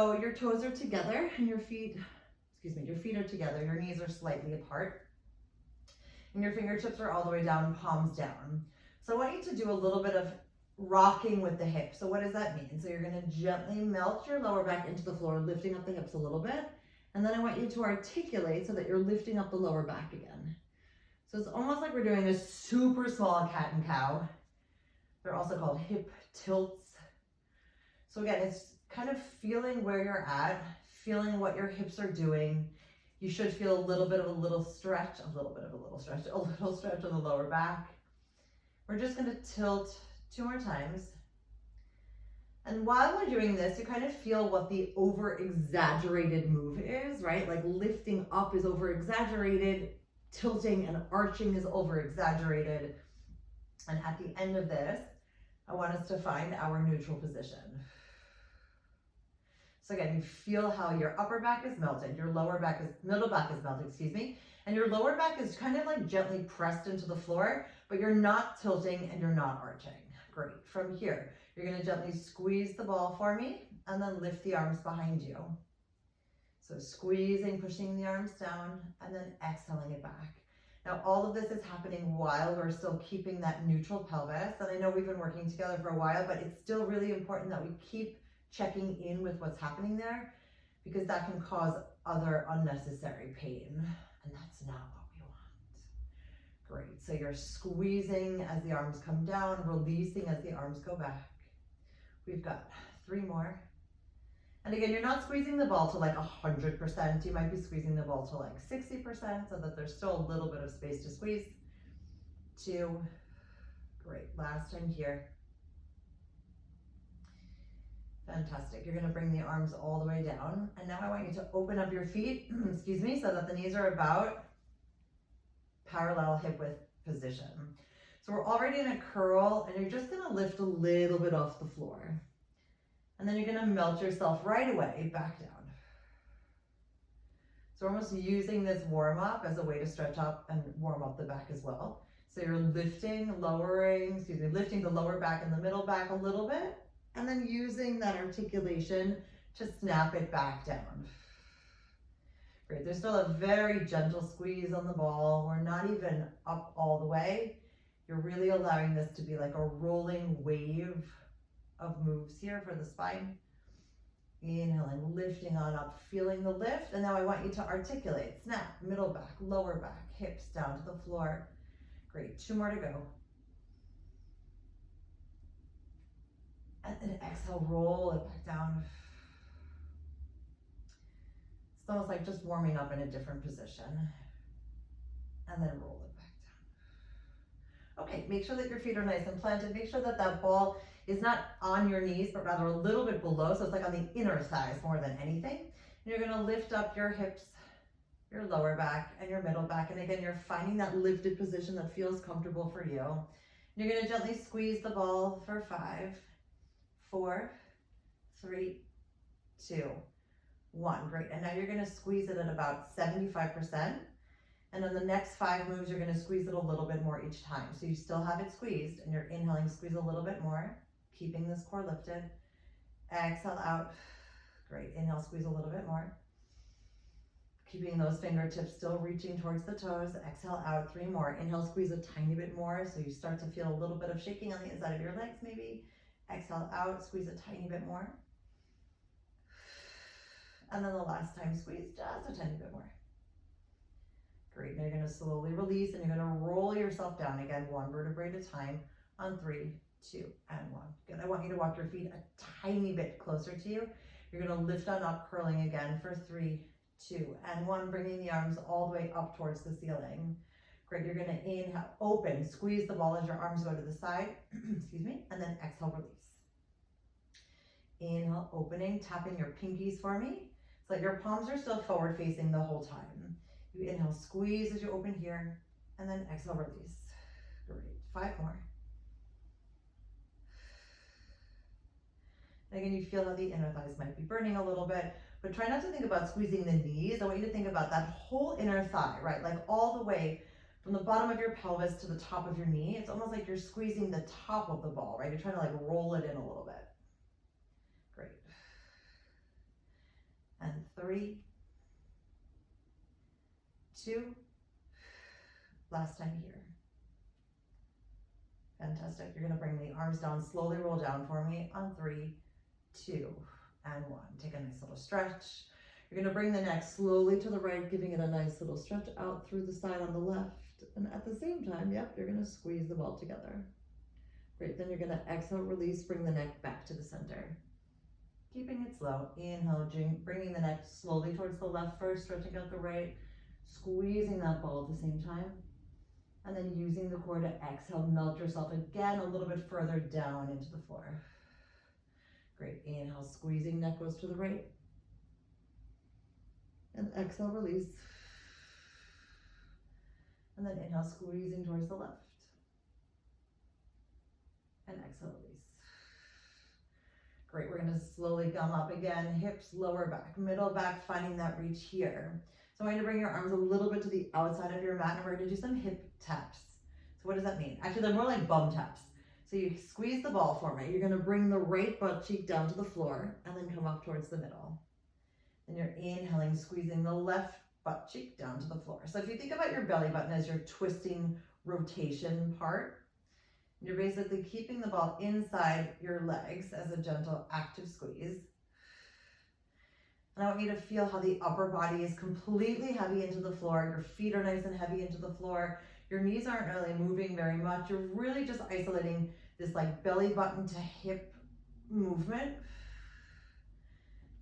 So your toes are together and your feet are together. Your knees are slightly apart. And your fingertips are all the way down, palms down. So I want you to do a little bit of rocking with the hips. So what does that mean? So you're gonna gently melt your lower back into the floor, lifting up the hips a little bit. And then I want you to articulate so that you're lifting up the lower back again. So it's almost like we're doing a super small cat and cow. They're also called hip tilts. So again, it's kind of feeling where you're at, feeling what your hips are doing. You should feel a little stretch on the lower back. We're just gonna tilt 2 more times. And while we're doing this, you kind of feel what the over-exaggerated move is, right? Like lifting up is over-exaggerated, tilting and arching is over-exaggerated. And at the end of this, I want us to find our neutral position. So again, you feel how your upper back is melted, your middle back is melted, and your lower back is kind of like gently pressed into the floor, but you're not tilting and you're not arching. Great. From here, you're going to gently squeeze the ball for me and then lift the arms behind you. So squeezing, pushing the arms down, and then exhaling it back. Now, all of this is happening while we're still keeping that neutral pelvis. And I know we've been working together for a while, but it's still really important that we keep checking in with what's happening there, because that can cause other unnecessary pain. And that's not what we want. Great. So you're squeezing as the arms come down, releasing as the arms go back. We've got 3 more. And again, you're not squeezing the ball to like 100%. You might be squeezing the ball to like 60% so that there's still a little bit of space to squeeze. 2. Great. Last time here. Fantastic. You're going to bring the arms all the way down. And now I want you to open up your feet, so that the knees are about parallel hip width position. So we're already in a curl, and you're just going to lift a little bit off the floor. And then you're going to melt yourself right away back down. So we're almost using this warm up as a way to stretch up and warm up the back as well. So you're lifting the lower back and the middle back a little bit, and then using that articulation to snap it back down. Great, there's still a very gentle squeeze on the ball. We're not even up all the way. You're really allowing this to be like a rolling wave of moves here for the spine. Inhaling, lifting on up, feeling the lift. And now I want you to articulate, snap, middle back, lower back, hips down to the floor. Great, 2 more to go. And then exhale, roll it back down. It's almost like just warming up in a different position. And then roll it back down. Okay, make sure that your feet are nice and planted. Make sure that that ball is not on your knees, but rather a little bit below. So it's like on the inner thighs more than anything. And you're gonna lift up your hips, your lower back, and your middle back. And again, you're finding that lifted position that feels comfortable for you. And you're gonna gently squeeze the ball for 5, 4, 3, 2, 1. Great. And now you're going to squeeze it at about 75%. And on the next 5 moves, you're going to squeeze it a little bit more each time. So you still have it squeezed, and you're inhaling, squeeze a little bit more, keeping this core lifted. Exhale out. Great. Inhale, squeeze a little bit more. Keeping those fingertips still reaching towards the toes. Exhale out. 3 more. Inhale, squeeze a tiny bit more. So you start to feel a little bit of shaking on the inside of your legs maybe. Exhale out, squeeze a tiny bit more. And then the last time, squeeze just a tiny bit more. Great, now you're gonna slowly release and you're gonna roll yourself down again, 1 vertebrae at a time on 3, 2, and 1. Good, I want you to walk your feet a tiny bit closer to you. You're gonna lift on up, curling again for 3, 2, and 1, bringing the arms all the way up towards the ceiling. Great, you're gonna inhale, open, squeeze the ball as your arms go to the side, and then exhale, release. Inhale, opening, tapping your pinkies for me, so that your palms are still forward facing the whole time. You inhale, squeeze as you open here, and then exhale, release. Great, 5 more. And again, you feel how the inner thighs might be burning a little bit, but try not to think about squeezing the knees. I want you to think about that whole inner thigh, right? Like all the way from the bottom of your pelvis to the top of your knee. It's almost like you're squeezing the top of the ball, right? You're trying to like roll it in a little bit. Great. 3, 2, last time here. Fantastic. You're gonna bring the arms down, slowly roll down for me on 3, 2, and 1. Take a nice little stretch. You're gonna bring the neck slowly to the right, giving it a nice little stretch out through the side on the left. And at the same time, yep, you're gonna squeeze the ball together. Great, then you're gonna exhale, release, bring the neck back to the center. Keeping it slow, inhale, bringing the neck slowly towards the left first, stretching out the right, squeezing that ball at the same time. And then using the core to exhale, melt yourself again a little bit further down into the floor. Great, inhale, squeezing, neck goes to the right. And exhale, release. And then inhale, squeezing towards the left. And exhale, release. Great, we're gonna slowly come up again, hips, lower back, middle back, finding that reach here. So I'm going to bring your arms a little bit to the outside of your mat, and we're going to do some hip taps. So what does that mean? Actually, they're more like bum taps. So you squeeze the ball for me. You're going to bring the right butt cheek down to the floor and then come up towards the middle. And you're inhaling, squeezing the left butt cheek down to the floor. So if you think about your belly button as your twisting rotation part, you're basically keeping the ball inside your legs as a gentle active squeeze. And I want you to feel how the upper body is completely heavy into the floor. Your feet are nice and heavy into the floor. Your knees aren't really moving very much. You're really just isolating this like belly button to hip movement.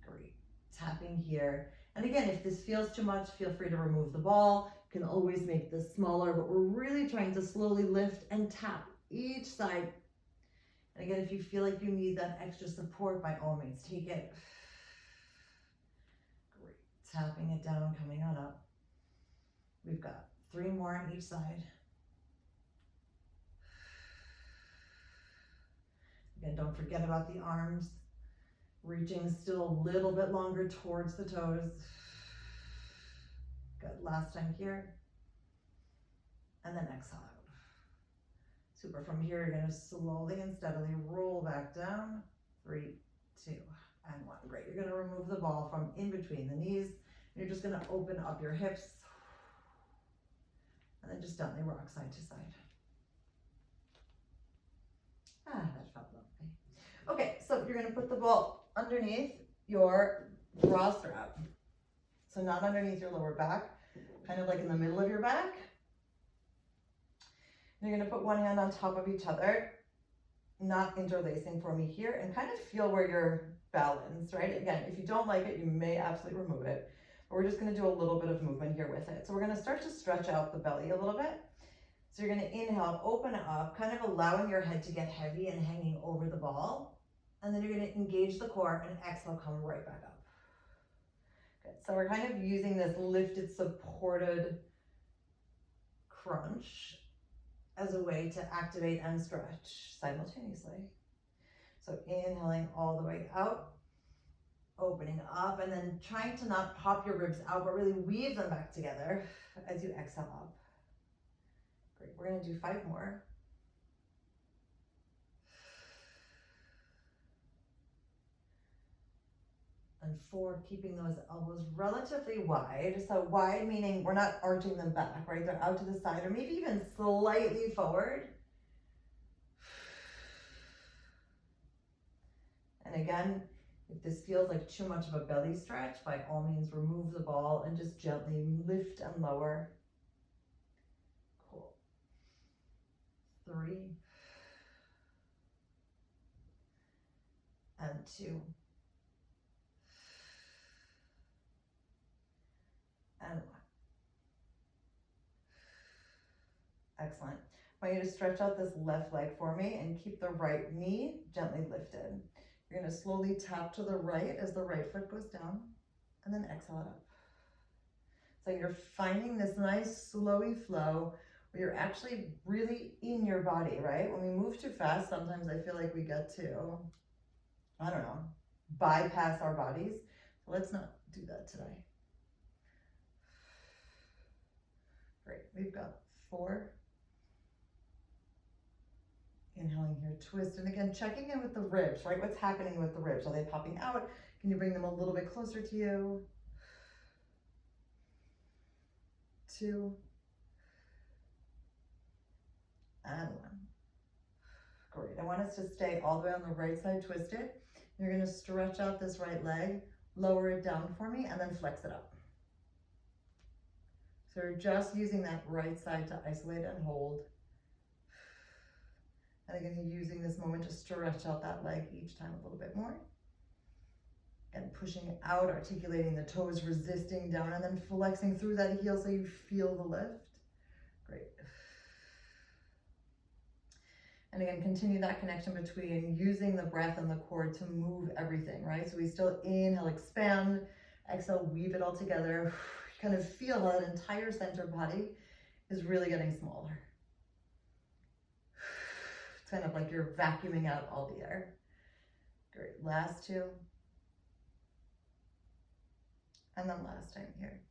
Great. Tapping here. And again, if this feels too much, feel free to remove the ball. You can always make this smaller, but we're really trying to slowly lift and tap each side. And again, if you feel like you need that extra support, by all means, take it. Tapping it down, coming on up. We've got 3 more on each side. Again, don't forget about the arms. Reaching still a little bit longer towards the toes. Good, last time here. And then exhale out. Super, from here you're gonna slowly and steadily roll back down. 3, 2, and 1. Great, you're gonna remove the ball from in between the knees. You're just gonna open up your hips and then just gently rock side to side. That felt lovely. Okay, so you're gonna put the ball underneath your bra strap. So not underneath your lower back, kind of like in the middle of your back. You're gonna put one hand on top of each other, not interlacing for me here, and kind of feel where you're balanced, right? Again, if you don't like it, you may absolutely remove it. But we're just gonna do a little bit of movement here with it. So we're gonna start to stretch out the belly a little bit. So you're gonna inhale, open up, kind of allowing your head to get heavy and hanging over the ball. And then you're gonna engage the core and exhale, come right back up. Good, so we're kind of using this lifted, supported crunch as a way to activate and stretch simultaneously. So inhaling all the way out, opening up, and then trying to not pop your ribs out, but really weave them back together as you exhale up. Great, we're gonna do 5 more. And 4, keeping those elbows relatively wide. So wide meaning we're not arching them back, right? They're out to the side or maybe even slightly forward. And again, if this feels like too much of a belly stretch, by all means remove the ball and just gently lift and lower. Cool. 3 and 2 and 1. Excellent. I want you to stretch out this left leg for me and keep the right knee gently lifted. You're going to slowly tap to the right as the right foot goes down, and then exhale it up. So you're finding this nice slowy flow where you're actually really in your body, right? When we move too fast, sometimes I feel like we get to, I don't know, bypass our bodies. So let's not do that today. Great, we've got 4. Inhaling here, twist, and again, checking in with the ribs, right? What's happening with the ribs? Are they popping out? Can you bring them a little bit closer to you? 2, and 1. Great. I want us to stay all the way on the right side twisted. You're going to stretch out this right leg, lower it down for me, and then flex it up. So you're just using that right side to isolate and hold. And again, you're using this moment to stretch out that leg each time a little bit more. And pushing out, articulating the toes, resisting down, and then flexing through that heel so you feel the lift. Great. And again, continue that connection between using the breath and the core to move everything, right? So we still inhale, expand, exhale, weave it all together. Kind of feel that entire center body is really getting smaller. It's kind of like you're vacuuming out all the air. Great, last 2. And then last time here.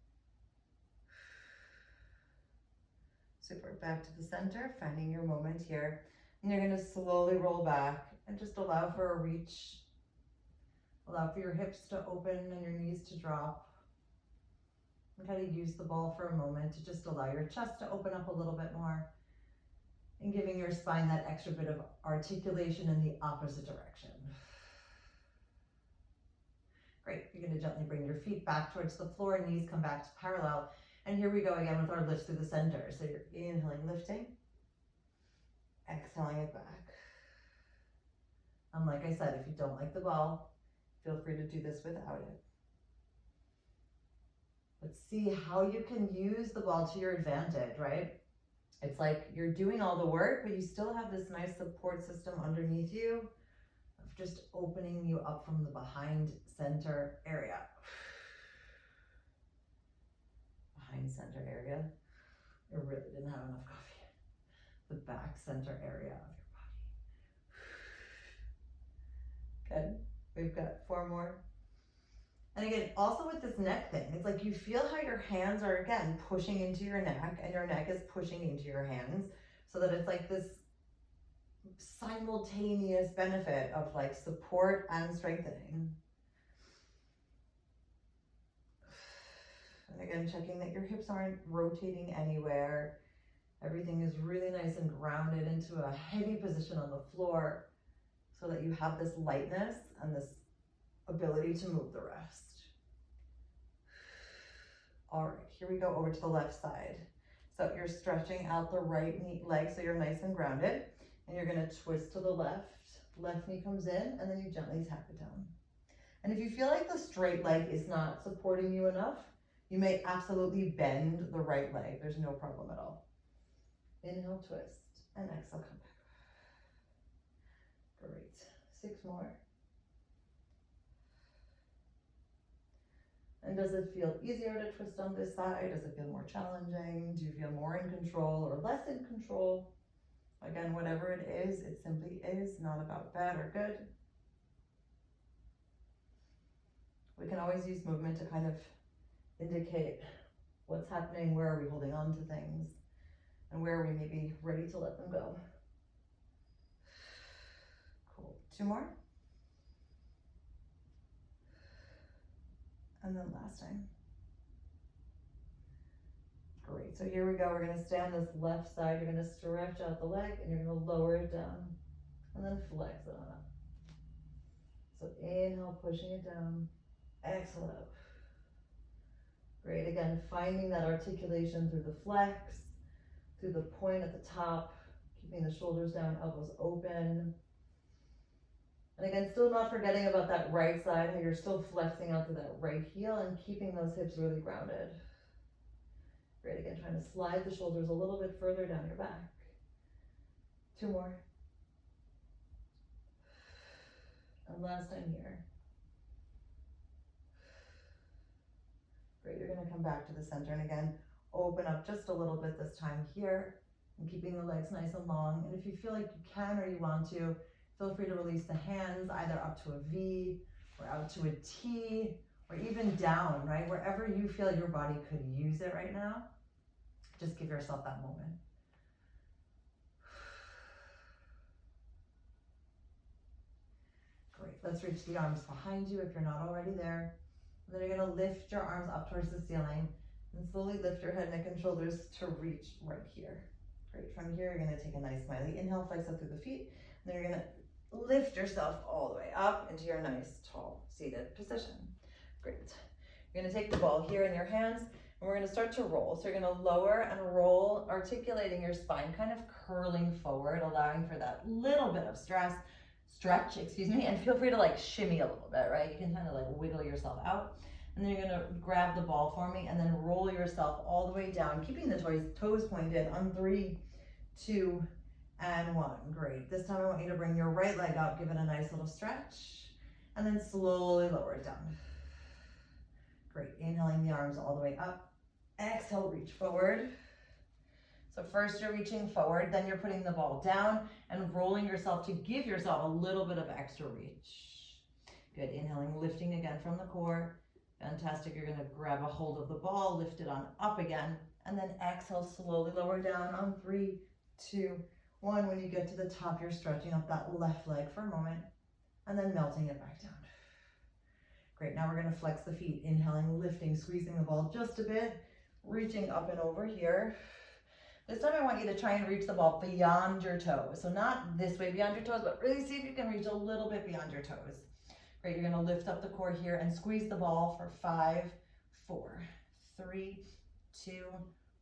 Super, back to the center, finding your moment here. And you're gonna slowly roll back and just allow for a reach. Allow for your hips to open and your knees to drop. And kind of use the ball for a moment to just allow your chest to open up a little bit more. And giving your spine that extra bit of articulation in the opposite direction. Great, you're gonna gently bring your feet back towards the floor, knees come back to parallel. And here we go again with our lift through the center. So you're inhaling, lifting. Exhaling it back. And like I said, if you don't like the ball, feel free to do this without it. But see how you can use the ball to your advantage, right? It's like you're doing all the work, but you still have this nice support system underneath you of just opening you up from the behind center area. Behind center area. I really didn't have enough coffee. The back center area of your body. Good. We've got 4 more. And again, also with this neck thing, it's like you feel how your hands are, again, pushing into your neck and your neck is pushing into your hands so that it's like this simultaneous benefit of like support and strengthening. And again, checking that your hips aren't rotating anywhere. Everything is really nice and grounded into a heavy position on the floor so that you have this lightness and this ability to move the rest. All right, here we go over to the left side. So you're stretching out the right knee leg so you're nice and grounded. And you're gonna twist to the left. Left knee comes in and then you gently tap it down. And if you feel like the straight leg is not supporting you enough, you may absolutely bend the right leg. There's no problem at all. Inhale, twist, and exhale, come back. Great. 6 more. And does it feel easier to twist on this side? Does it feel more challenging? Do you feel more in control or less in control? Again, whatever it is, it simply is, not about bad or good. We can always use movement to kind of indicate what's happening, where are we holding on to things, and where are we maybe ready to let them go. Cool. 2 more. And then last time. Great, so here we go. We're gonna stay on this left side. You're gonna stretch out the leg and you're gonna lower it down and then flex it on up. So inhale, pushing it down, exhale out. Great, again, finding that articulation through the flex, through the point at the top, keeping the shoulders down, elbows open. And again, still not forgetting about that right side, how you're still flexing out to that right heel and keeping those hips really grounded. Great, again, trying to slide the shoulders a little bit further down your back. 2 more. And last time here. Great, you're gonna come back to the center and again, open up just a little bit this time here and keeping the legs nice and long. And if you feel like you can or you want to, feel free to release the hands either up to a V or out to a T or even down, right? Wherever you feel your body could use it right now, just give yourself that moment. Great, let's reach the arms behind you if you're not already there. And then you're gonna lift your arms up towards the ceiling. And slowly lift your head, neck, and shoulders to reach right here. Great, from here, you're gonna take a nice smiley inhale, flex up through the feet, and then you're gonna lift yourself all the way up into your nice, tall, seated position. Great. You're gonna take the ball here in your hands, and we're gonna start to roll. So you're gonna lower and roll, articulating your spine, kind of curling forward, allowing for that little bit of stretch, and feel free to like shimmy a little bit, right? You can kind of like wiggle yourself out. And then you're gonna grab the ball for me and then roll yourself all the way down, keeping the toes pointed on 3, 2, and 1. Great. This time I want you to bring your right leg up, give it a nice little stretch, and then slowly lower it down. Great. Inhaling the arms all the way up. Exhale, reach forward. So first you're reaching forward, then you're putting the ball down and rolling yourself to give yourself a little bit of extra reach. Good. Inhaling, lifting again from the core. Fantastic. You're going to grab a hold of the ball, lift it on up again, and then exhale, slowly lower down on 3, 2, 1. When you get to the top, you're stretching up that left leg for a moment and then melting it back down. Great. Now we're going to flex the feet. Inhaling, lifting, squeezing the ball just a bit, reaching up and over here. This time I want you to try and reach the ball beyond your toes. So not this way beyond your toes, but really see if you can reach a little bit beyond your toes. Great, you're gonna lift up the core here and squeeze the ball for 5, 4, 3, 2,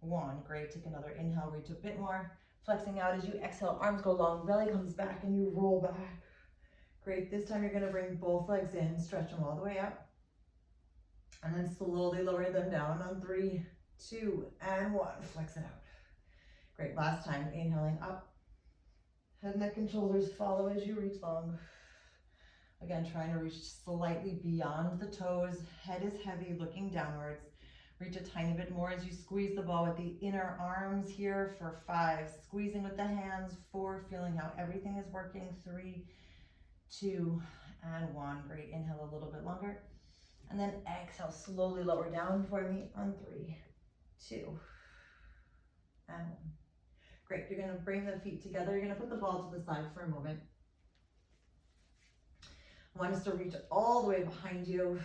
1. Great, take another inhale, reach a bit more. Flexing out as you exhale, arms go long, belly comes back and you roll back. Great, this time you're gonna bring both legs in, stretch them all the way up. And then slowly lower them down on 3, 2, and 1. Flex it out. Great, last time, inhaling up. Head, neck, and shoulders follow as you reach long. Again, trying to reach slightly beyond the toes. Head is heavy, looking downwards. Reach a tiny bit more as you squeeze the ball with the inner arms here for 5. Squeezing with the hands, 4. Feeling how everything is working. 3, 2, and 1. Great, inhale a little bit longer. And then exhale, slowly lower down for me on 3, 2, and 1. Great, you're gonna bring the feet together. You're gonna put the ball to the side for a moment. I want us to reach all the way behind you.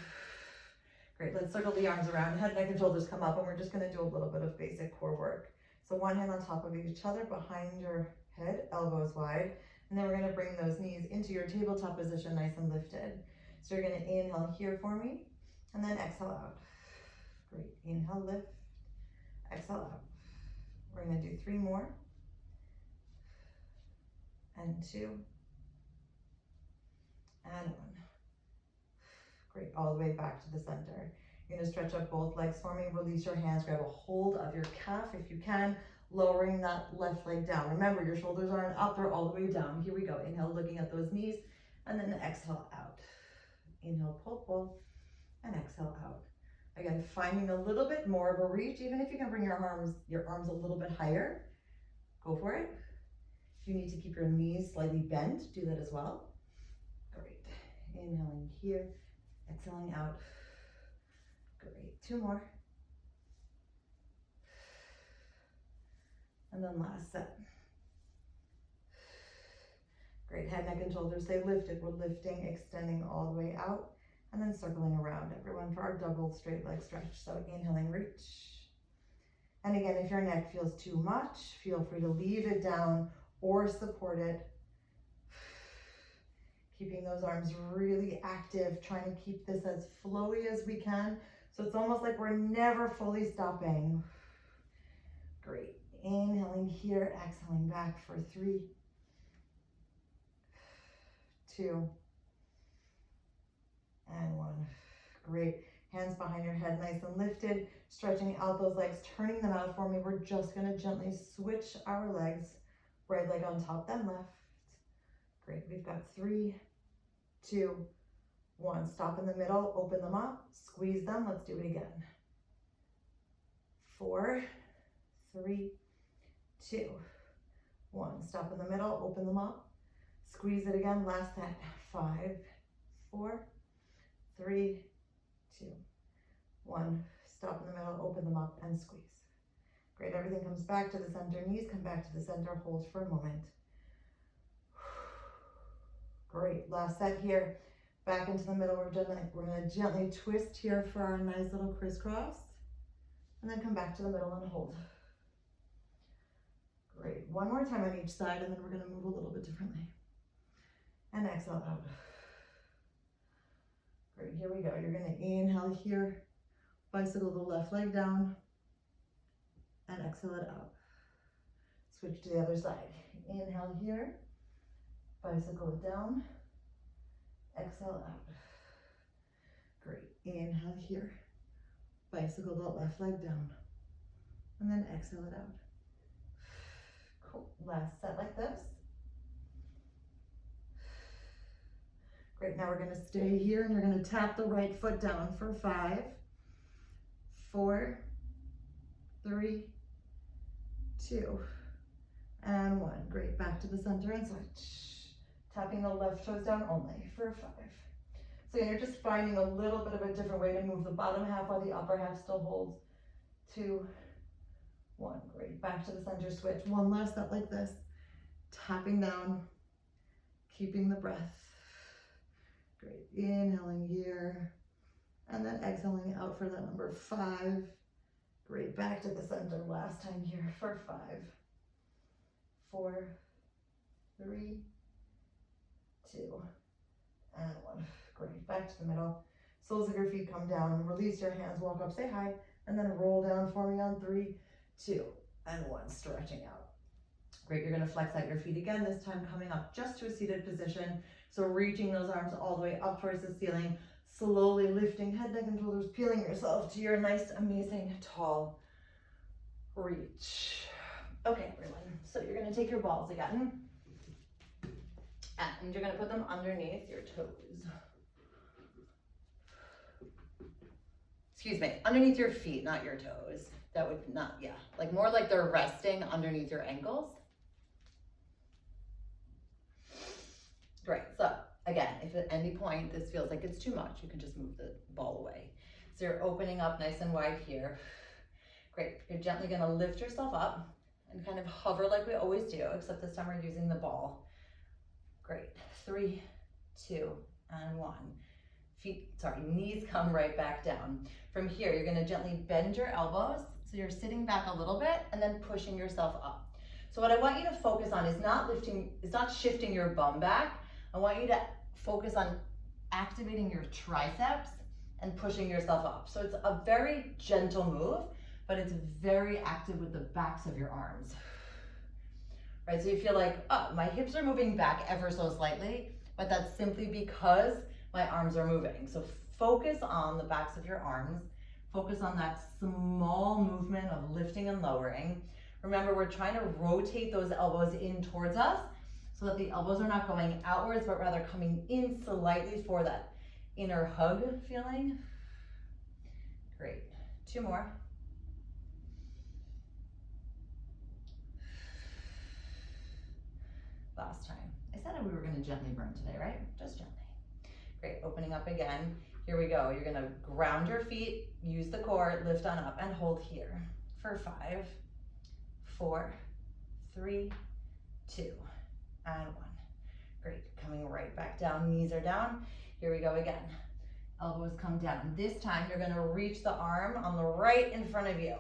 Great, let's circle the arms around. Head, neck, and shoulders come up, and we're just gonna do a little bit of basic core work. So one hand on top of each other, behind your head, elbows wide. And then we're gonna bring those knees into your tabletop position, nice and lifted. So you're gonna inhale here for me, and then exhale out. Great, inhale, lift, exhale out. We're gonna do 3 more. And 2, and 1. Great, all the way back to the center. You're gonna stretch up both legs for me, release your hands, grab a hold of your calf if you can, lowering that left leg down. Remember, your shoulders aren't up, they're all the way down. Here we go, inhale, looking at those knees, and then exhale out. Inhale, pull, and exhale out. Again, finding a little bit more of a reach, even if you can bring your arms a little bit higher, go for it. If you need to keep your knees slightly bent, do that as well. Great. Inhaling here, exhaling out. Great. 2 more. And then last set. Great. Head, neck, and shoulders stay lifted. We're lifting, extending all the way out, and then circling around, everyone, for our double straight leg stretch. So inhaling, reach. And again, if your neck feels too much, feel free to leave it down or support it. Keeping those arms really active, trying to keep this as flowy as we can. So it's almost like we're never fully stopping. Great. Inhaling here, exhaling back for 3, 2, and 1. Great. Hands behind your head, nice and lifted. Stretching out those legs, turning them out for me. We're just gonna gently switch our legs. Right leg on top, then left. Great, we've got 3, 2, 1. Stop in the middle, open them up, squeeze them. Let's do it again. 4, 3, 2, 1. Stop in the middle, open them up, squeeze it again. Last set. 5, 4, 3, 2, 1. Stop in the middle, open them up, and squeeze. Great, everything comes back to the center, knees come back to the center, hold for a moment. Great, last set here. Back into the middle, we're gonna gently twist here for our nice little crisscross. And then come back to the middle and hold. Great. One more time on each side, and then we're going to move a little bit differently. And exhale out. Great. Here we go. You're going to inhale here, bicycle the left leg down, and exhale it out. Switch to the other side. Inhale here, bicycle it down, exhale out. Great. Inhale here, bicycle the left leg down, and then exhale it out. Cool. Last set like this. Great. Now we're going to stay here, and you're going to tap the right foot down for 5, 4, 3, 2, and 1. Great. Back to the center and switch. Tapping the left toes down only for 5. So you're just finding a little bit of a different way to move the bottom half while the upper half still holds. 2, 1. Great. Back to the center switch. One last set like this. Tapping down, keeping the breath. Great. Inhaling here, and then exhaling out for that number 5. Great. Back to the center last time here for 5, 4, 3, 2, and 1. Great. Back to the middle. Soles of your feet come down. Release your hands. Walk up. Say hi. And then roll down for me on 3, 2, and 1. Stretching out. Great. You're going to flex out your feet again. This time coming up just to a seated position. So reaching those arms all the way up towards the ceiling. Slowly lifting head, neck, and shoulders. Peeling yourself to your nice, amazing, tall reach. Okay, everyone. So you're going to take your balls again. And you're going to put them underneath your toes. Excuse me, underneath your feet, not your toes. That would not, yeah. Like more like they're resting underneath your ankles. Great, so again, if at any point this feels like it's too much, you can just move the ball away. So you're opening up nice and wide here. Great, you're gently gonna lift yourself up and kind of hover like we always do, except this time we're using the ball. Great, 3, 2, and 1. Knees come right back down. From here, you're gonna gently bend your elbows. So you're sitting back a little bit and then pushing yourself up. So what I want you to focus on is not shifting your bum back. I want you to focus on activating your triceps and pushing yourself up. So it's a very gentle move, but it's very active with the backs of your arms. Right, so you feel like, oh, my hips are moving back ever so slightly, but that's simply because my arms are moving. So focus on the backs of your arms. Focus on that small movement of lifting and lowering. Remember, we're trying to rotate those elbows in towards us so that the elbows are not going outwards, but rather coming in slightly for that inner hug feeling. Great. 2 more. Last time. I said we were going to gently burn today, right? Just gently. Great. Opening up again. Here we go. You're going to ground your feet, use the core, lift on up, and hold here for 5, 4, 3, 2, and 1. Great. Coming right back down. Knees are down. Here we go again. Elbows come down. This time you're going to reach the arm on the right in front of you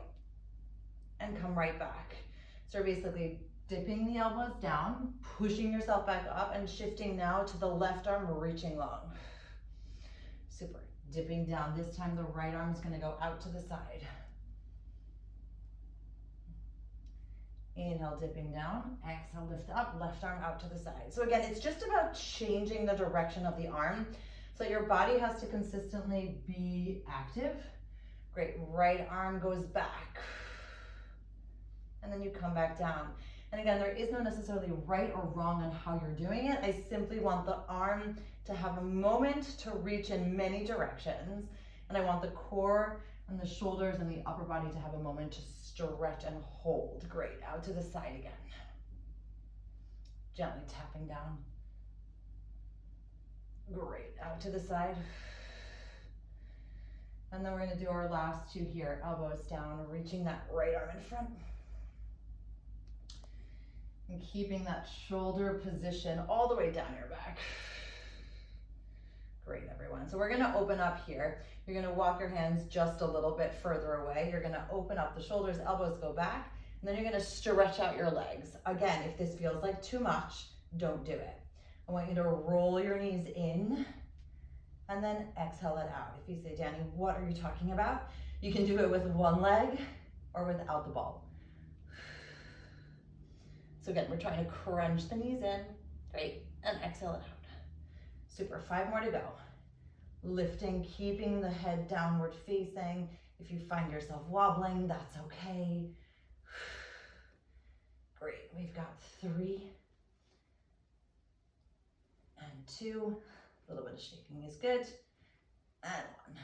and come right back. So basically dipping the elbows down, pushing yourself back up, and shifting now to the left arm, reaching long. Super. Dipping down. This time the right arm is going to go out to the side. Inhale, dipping down. Exhale, lift up. Left arm out to the side. So again, it's just about changing the direction of the arm so your body has to consistently be active. Great. Right arm goes back. And then you come back down. And again, there is no necessarily right or wrong on how you're doing it. I simply want the arm to have a moment to reach in many directions. And I want the core and the shoulders and the upper body to have a moment to stretch and hold. Great. Out to the side again. Gently tapping down. Great. Out to the side. And then we're going to do our last 2 here. Elbows down, reaching that right arm in front. And keeping that shoulder position all the way down your back. Great, everyone. So we're gonna open up here. You're gonna walk your hands just a little bit further away. You're gonna open up the shoulders, elbows go back, and then you're gonna stretch out your legs. Again, if this feels like too much, don't do it. I want you to roll your knees in and then exhale it out. If you say, Danny, what are you talking about? You can do it with one leg or without the ball. So again, we're trying to crunch the knees in, great, and exhale it out. Super, 5 more to go. Lifting, keeping the head downward facing. If you find yourself wobbling, that's okay. Great, we've got 3 and 2. A little bit of shaking is good. And 1.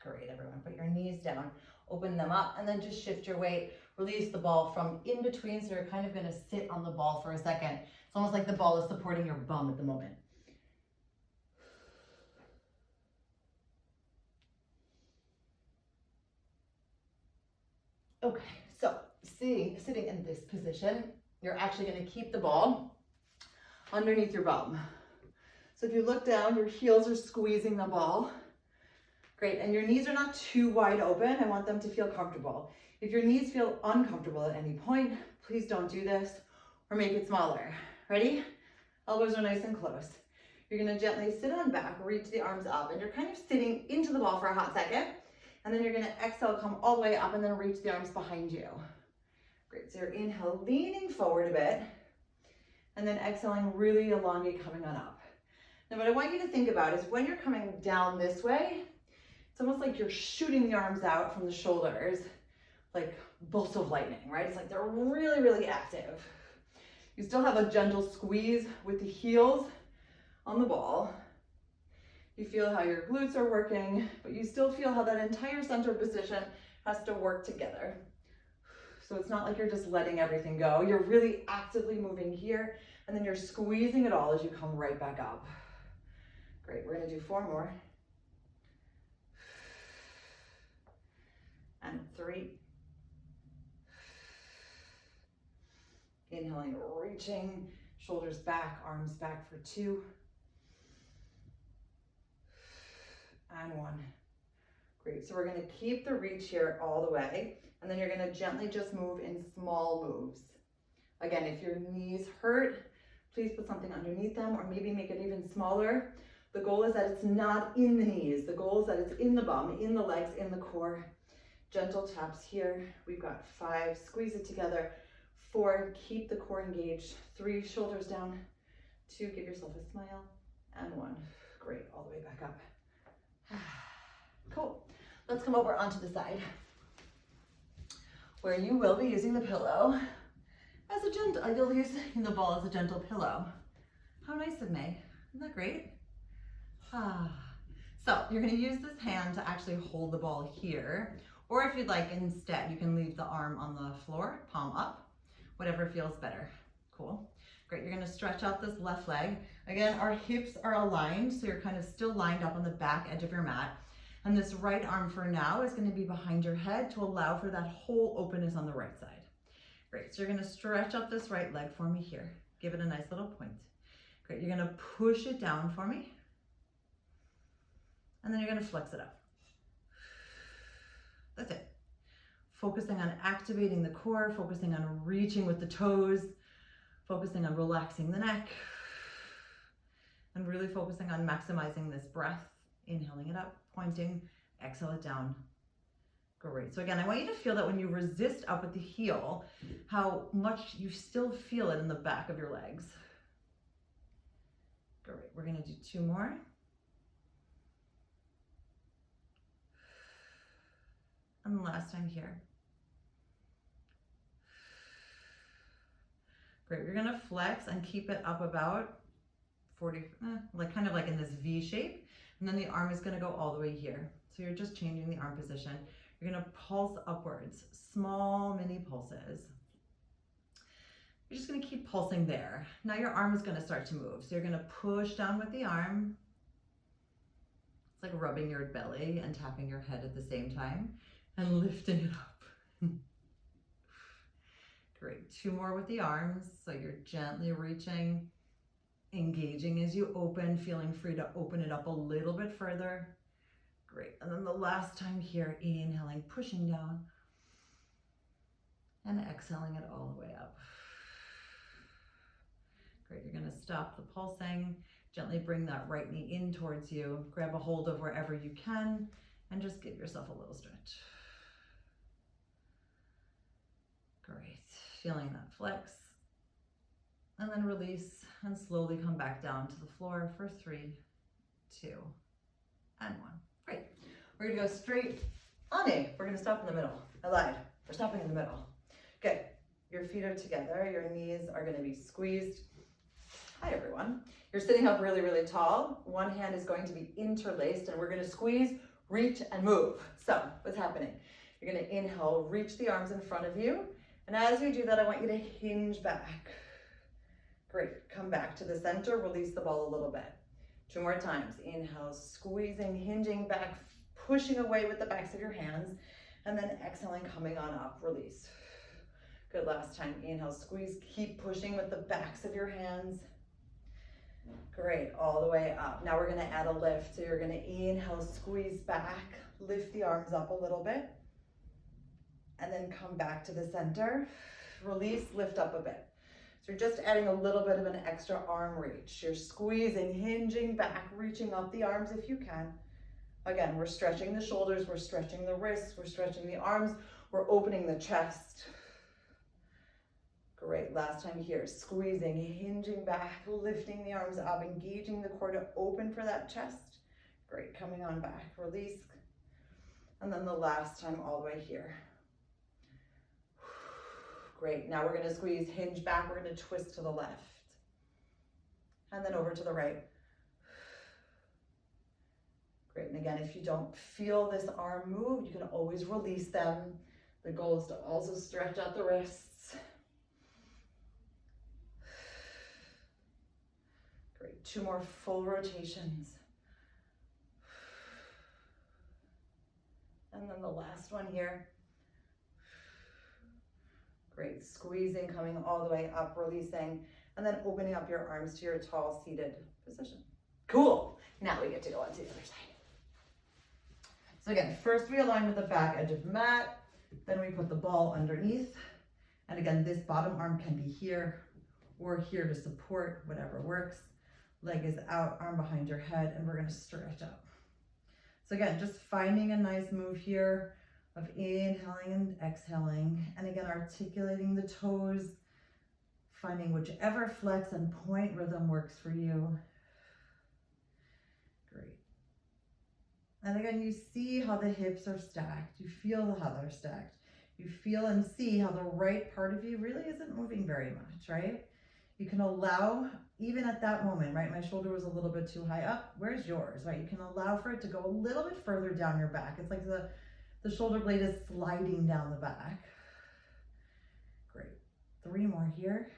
Great, everyone, put your knees down, open them up, and then just shift your weight. Release the ball from in between, so you're kind of gonna sit on the ball for a second. It's almost like the ball is supporting your bum at the moment. Okay, so sitting in this position, you're actually gonna keep the ball underneath your bum. So if you look down, your heels are squeezing the ball. Great, and your knees are not too wide open. I want them to feel comfortable. If your knees feel uncomfortable at any point, please don't do this or make it smaller. Ready? Elbows are nice and close. You're gonna gently sit on back, reach the arms up, and you're kind of sitting into the ball for a hot second. And then you're gonna exhale, come all the way up, and then reach the arms behind you. Great, so you're inhale, leaning forward a bit, and then exhaling, really elongate, coming on up. Now what I want you to think about is when you're coming down this way, it's almost like you're shooting the arms out from the shoulders, like bolts of lightning, right? It's like they're really, really active. You still have a gentle squeeze with the heels on the ball. You feel how your glutes are working, but you still feel how that entire center position has to work together. So it's not like you're just letting everything go. You're really actively moving here, and then you're squeezing it all as you come right back up. Great, we're gonna do 4 more. And 3. Inhaling, reaching, shoulders back, arms back for 2. And 1. Great, so we're gonna keep the reach here all the way, and then you're gonna gently just move in small moves. Again, if your knees hurt, please put something underneath them or maybe make it even smaller. The goal is that it's not in the knees. The goal is that it's in the bum, in the legs, in the core. Gentle taps here. We've got 5, squeeze it together. 4, keep the core engaged. 3, shoulders down. 2, give yourself a smile. And 1, great, all the way back up. Cool. Let's come over onto the side where you will be using the pillow as a gentle, you'll use the ball as a gentle pillow. How nice of me. Isn't that great? So you're going to use this hand to actually hold the ball here, or if you'd like, instead, you can leave the arm on the floor, palm up, whatever feels better. Cool. Great, you're gonna stretch out this left leg. Again, our hips are aligned, so you're kind of still lined up on the back edge of your mat. And this right arm for now is gonna be behind your head to allow for that whole openness on the right side. Great, so you're gonna stretch up this right leg for me here. Give it a nice little point. Great, you're gonna push it down for me. And then you're gonna flex it up. That's it. Focusing on activating the core, focusing on reaching with the toes, focusing on relaxing the neck, and really focusing on maximizing this breath. Inhaling it up, pointing, exhale it down. Great. So again, I want you to feel that when you resist up with the heel, how much you still feel it in the back of your legs. Great. We're going to do 2 more. And last time here. Great, you're gonna flex and keep it up about 40, like kind of like in this V shape. And then the arm is gonna go all the way here. So you're just changing the arm position. You're gonna pulse upwards, small mini pulses. You're just gonna keep pulsing there. Now your arm is gonna start to move. So you're gonna push down with the arm. It's like rubbing your belly and tapping your head at the same time and lifting it up. Great, 2 more with the arms. So you're gently reaching engaging as you open, feeling free to open it up a little bit further. Great. And then the last time here, inhaling, pushing down, and exhaling it all the way up. Great. You're going to stop the pulsing. Gently bring that right knee in towards you. Grab a hold of wherever you can and just give yourself a little stretch. Great. Feeling that flex. And then release and slowly come back down to the floor for 3, 2, and 1. Great. We're going to go straight on A. We're going to stop in the middle. I lied. We're stopping in the middle. Good. Your feet are together. Your knees are going to be squeezed. Hi, everyone. You're sitting up really, really tall. One hand is going to be interlaced, and we're going to squeeze, reach, and move. So what's happening? You're going to inhale, reach the arms in front of you. And as you do that, I want you to hinge back. Great. Come back to the center. Release the ball a little bit. 2 more times. Inhale, squeezing, hinging back, pushing away with the backs of your hands. And then exhaling, coming on up. Release. Good. Last time. Inhale, squeeze. Keep pushing with the backs of your hands. Great. All the way up. Now we're going to add a lift. So you're going to inhale, squeeze back, lift the arms up a little bit. And then come back to the center. Release, lift up a bit. So you're just adding a little bit of an extra arm reach. You're squeezing, hinging back, reaching up the arms if you can. Again, we're stretching the shoulders, we're stretching the wrists, we're stretching the arms, we're opening the chest. Great. Last time here, squeezing, hinging back, lifting the arms up, engaging the core to open for that chest. Great. Coming on back. Release. And then the last time all the way here. Great. Now we're going to squeeze, hinge back. We're going to twist to the left. And then over to the right. Great. And again, if you don't feel this arm move, you can always release them. The goal is to also stretch out the wrists. Great. 2 more full rotations. And then the last one here. Great. Squeezing, coming all the way up, releasing, and then opening up your arms to your tall seated position. Cool. Now we get to go on to the other side. So again, first we align with the back edge of the mat, then we put the ball underneath. And again, this bottom arm can be here or here to support, whatever works. Leg is out, arm behind your head, and we're going to stretch up. So again, just finding a nice move here of inhaling and exhaling. And again, articulating the toes, finding whichever flex and point rhythm works for you. Great. And again, you see how the hips are stacked. You feel how they're stacked. You feel and see how the right part of you really isn't moving very much, right? You can allow, even at that moment, right? My shoulder was a little bit too high up. Where's yours, right? You can allow for it to go a little bit further down your back. It's like the shoulder blade is sliding down the back. Great. 3 more here.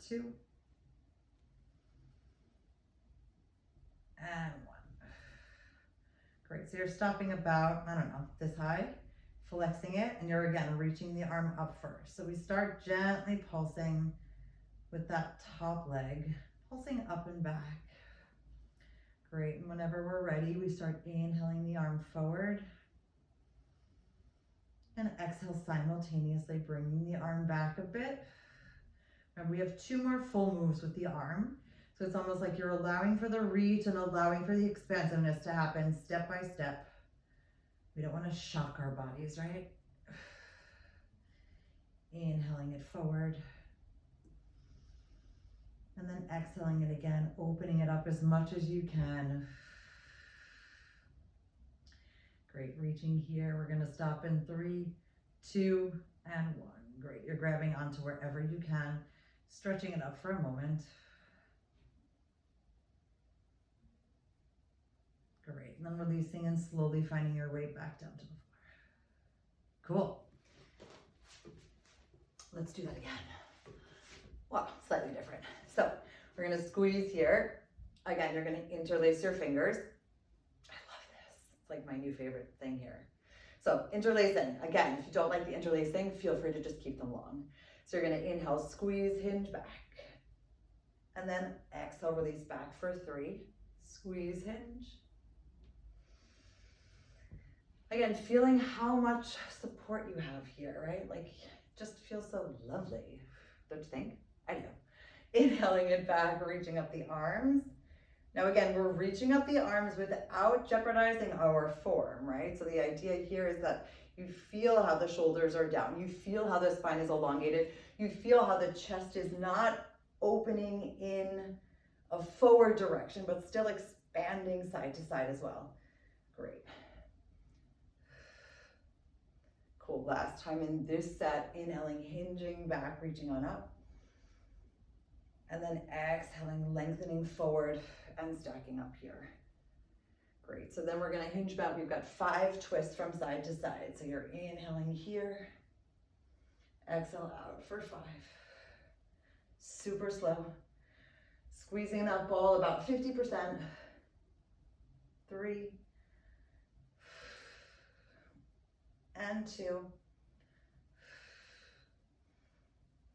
2. And 1. Great. So you're stopping about, I don't know, this high, flexing it, and you're again reaching the arm up first. So we start gently pulsing with that top leg, pulsing up and back. Great. And whenever we're ready, we start inhaling the arm forward and exhale simultaneously, bringing the arm back a bit. And we have 2 more full moves with the arm. So it's almost like you're allowing for the reach and allowing for the expansiveness to happen step by step. We don't want to shock our bodies, right? Inhaling it forward. And then exhaling it again, opening it up as much as you can. Great, reaching here. We're going to stop in 3, 2, and 1. Great, you're grabbing onto wherever you can, stretching it up for a moment. Great, and then releasing and slowly finding your way back down to the floor. Cool. Let's do that again. Well, slightly different. So we're going to squeeze here. Again, you're going to interlace your fingers. I love this. It's like my new favorite thing here. So interlacing. Again, if you don't like the interlacing, feel free to just keep them long. So you're gonna inhale, squeeze, hinge back. And then exhale, release back for 3. Squeeze, hinge. Again, feeling how much support you have here, right? Like, just feels so lovely, don't you think? I do. Inhaling it back, reaching up the arms. Now again, we're reaching up the arms without jeopardizing our form, right? So the idea here is that you feel how the shoulders are down. You feel how the spine is elongated. You feel how the chest is not opening in a forward direction, but still expanding side to side as well. Great. Cool, last time in this set, inhaling, hinging back, reaching on up. And then exhaling, lengthening forward and stacking up here. Great, so then we're gonna hinge back. We've got 5 twists from side to side. So you're inhaling here, exhale out for 5. Super slow. Squeezing that ball about 50%. 3. And 2.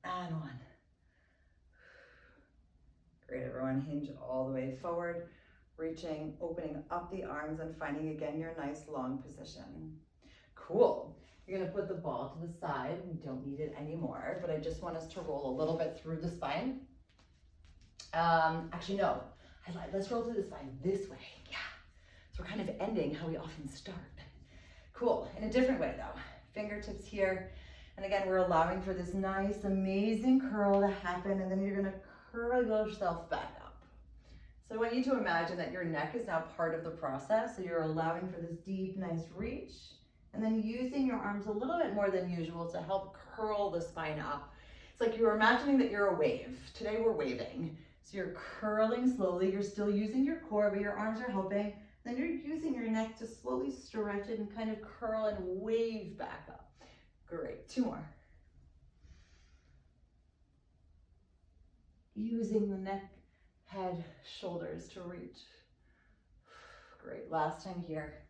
And 1. Great, everyone, hinge all the way forward, reaching, opening up the arms and finding again your nice long position. Cool. You're gonna put the ball to the side. We don't need it anymore, but I just want us to roll a little bit through the spine. Actually, no, I lied. Let's roll through the spine this way. Yeah. So we're kind of ending how we often start. Cool, in a different way though. Fingertips here. And again, we're allowing for this nice, amazing curl to happen. And then you're gonna curl yourself back up. So I want you to imagine that your neck is now part of the process. So you're allowing for this deep, nice reach. And then using your arms a little bit more than usual to help curl the spine up. It's like you're imagining that you're a wave. Today we're waving. So you're curling slowly. You're still using your core, but your arms are helping. Then you're using your neck to slowly stretch it and kind of curl and wave back up. Great, 2 more. Using the neck, head, shoulders to reach. Great, last time here.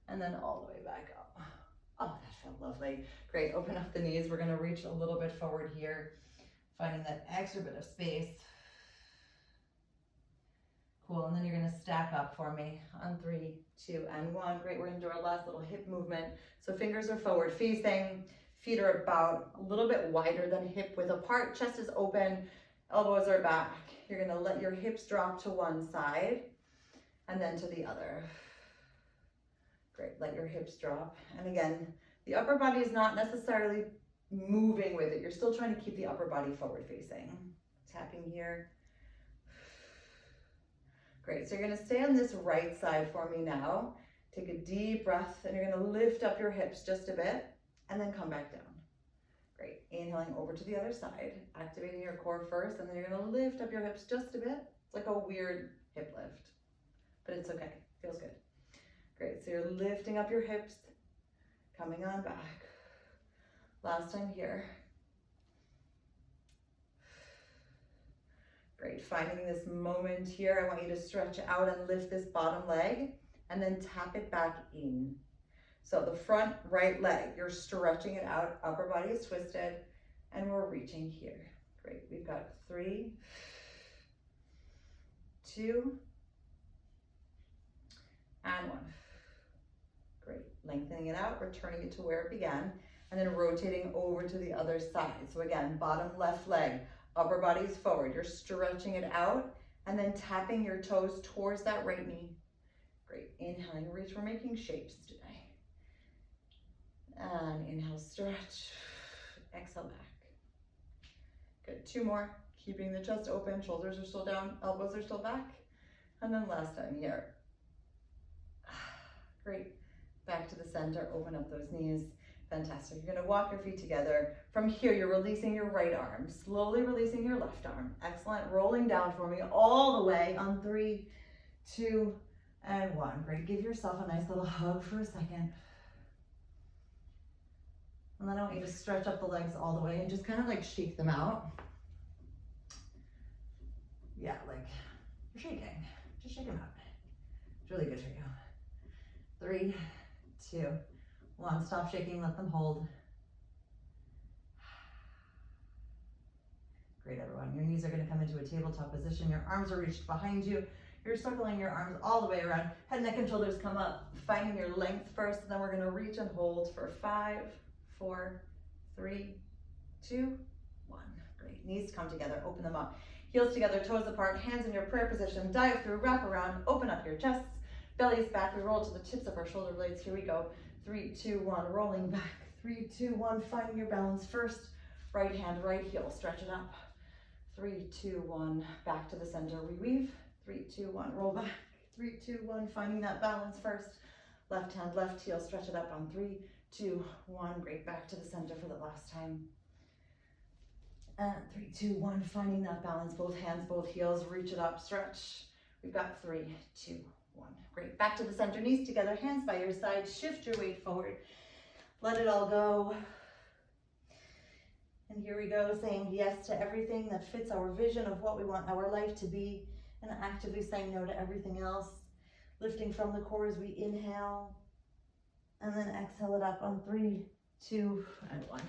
And then all the way back up. Oh, that felt lovely. Great, open up the knees. We're gonna reach a little bit forward here, finding that extra bit of space. Cool, and then you're gonna stack up for me on 3, 2, and 1. Great, we're gonna do our last little hip movement. So fingers are forward facing, feet are about a little bit wider than hip width apart, chest is open, elbows are back. You're gonna let your hips drop to one side and then to the other. Great, let your hips drop. And again, the upper body is not necessarily moving with it. You're still trying to keep the upper body forward facing. Tapping here. Great, so you're gonna stay on this right side for me now. Take a deep breath and you're gonna lift up your hips just a bit and then come back down. Great, inhaling over to the other side, activating your core first, and then you're gonna lift up your hips just a bit. It's like a weird hip lift, but it's okay, feels good. Great, so you're lifting up your hips, coming on back. Last time here. Great, finding this moment here, I want you to stretch out and lift this bottom leg and then tap it back in. So the front right leg, you're stretching it out, upper body is twisted, and we're reaching here. Great, we've got 3, 2, and 1. Great, lengthening it out, returning it to where it began, and then rotating over to the other side. So again, bottom left leg, upper body is forward. You're stretching it out and then tapping your toes towards that right knee. Great, inhaling, reach. We're making shapes today. And inhale, stretch, exhale back. Good, 2 more. Keeping the chest open, shoulders are still down, elbows are still back. And then last time here. Great, back to the center, open up those knees. Fantastic. You're going to walk your feet together. From here, you're releasing your right arm, slowly releasing your left arm. Excellent. Rolling down for me all the way on 3, 2, and 1. Great. Give yourself a nice little hug for a second. And then I want you to stretch up the legs all the way and just kind of like shake them out. Yeah, like you're shaking. Just shake them out. It's really good for you. 3, 2, One, stop shaking, let them hold. Great, everyone. Your knees are going to come into a tabletop position. Your arms are reached behind you. You're circling your arms all the way around. Head, neck, and shoulders come up, finding your length first. And then we're going to reach and hold for 5, 4, 3, 2, 1. Great. Knees come together. Open them up. Heels together, toes apart, hands in your prayer position. Dive through, wrap around, open up your chests. Belly's back. We roll to the tips of our shoulder blades. Here we go. 3, 2, 1. Rolling back. 3, 2, 1. Finding your balance first. Right hand, right heel. Stretch it up. 3, 2, 1. Back to the center. We weave. 3, 2, 1. Roll back. 3, 2, 1. Finding that balance first. Left hand, left heel. Stretch it up on 3, 2, 1. Great. Back to the center for the last time. And 3, 2, 1. Finding that balance. Both hands, both heels. Reach it up. Stretch. We've got 3, 2, 1. Great. Back to the center. Knees together. Hands by your side. Shift your weight forward. Let it all go. And here we go, saying yes to everything that fits our vision of what we want our life to be, and actively saying no to everything else. Lifting from the core as we inhale, and then exhale it up on 3, 2, and 1.